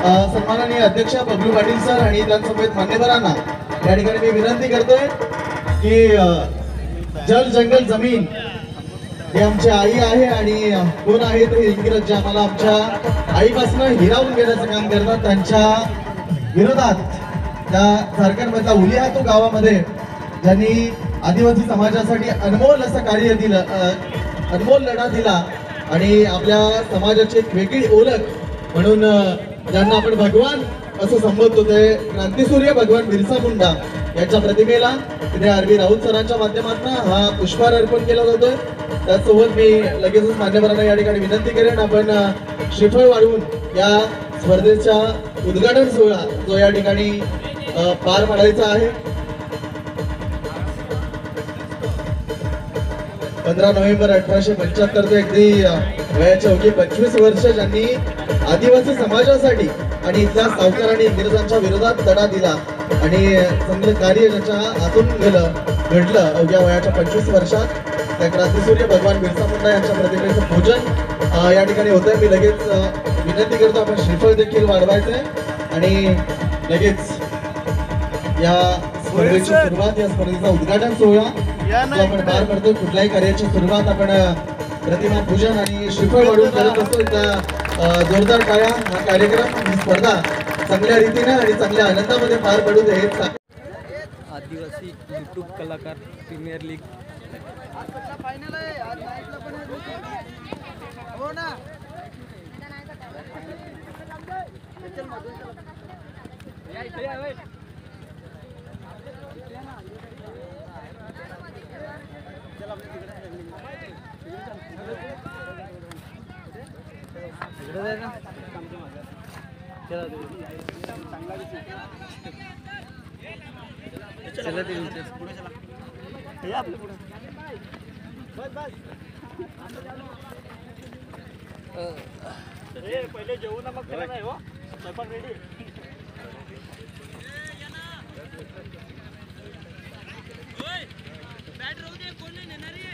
सन्माननीय अध्यक्ष बबलू पाटील सर आणि त्यांसमवेत मान्यवरांना या ठिकाणी मी विनंती करतोय की जल जंगल जमीन हे आमची आई आहे आणि कोण आहे ते इंग्रज जे आम्हाला आमच्या आईपासून हिरावून घेण्याचं काम करतात त्यांच्या विरोधात त्या झारखंडमधल्या उलियातो गावामध्ये ज्यांनी आदिवासी समाजासाठी अनमोल असं कार्य दिलं, अनमोल लढा दिला आणि आपल्या समाजाची एक वेगळी ओळख म्हणून ज्यांना आपण भगवान असं संबोधतो ते क्रांतीसूर्य भगवान बिरसा मुंडा यांच्या प्रतिमेला तिथे आर.बी. राऊत सरांच्या माध्यमातून हा पुष्पहार अर्पण केला जातोय। त्यासोबत मी लगेचच मान्यवरांना या ठिकाणी विनंती करेन आपण श्रीफळ वाढवून या स्पर्धेचा उद्घाटन सोहळा जो या ठिकाणी पार पाडायचा आहे। 15 नोव्हेंबर 1875 ते अगदी वयाच्या अवघी 25 वर्ष ज्यांनी आदिवासी समाजासाठी आणि इथल्या सावकारांनी इंग्रजांच्या विरोधात लढा दिला आणि चांगलं कार्य ज्याच्या हातून घडलं अवघ्या वयाच्या 25 वर्षात त्या क्रांतीसूर्य भगवान बिरसा मुंडा यांच्या प्रतिमेचं पूजन या ठिकाणी होतंय। मी लगेच विनंती करतो आपण श्रीफळ देखील वाढवायचंय आणि लगेच या स्पर्धेची सुरुवात, या स्पर्धेचा उद्घाटन सोहळा आपण पार पडतो। कुठल्याही कार्याची सुरुवात आपण प्रतिमा पूजन आणि श्रीफळ वाढवून करत असतो। त्या जोरदार टाळ्या हा कार्यक्रम, ही स्पर्धा चांगल्या रीतीने आणि चांगल्या आनंदामध्ये पार पडू दे। आदिवासी यूट्यूब कलाकार प्रीमियर लीग फायनल आहे आज नाईटला पण हो ना या इथे या रे चल आपल्या तिकडे जाय ना चला चांगला चला ते पुढे चला हे आपल्या पुढे बस बस ए पहिले जेवू ना मग त्याला नाही हो स्वयंपाक रेडी ओय बॅट राहू दे कोण नाही नेणार आहे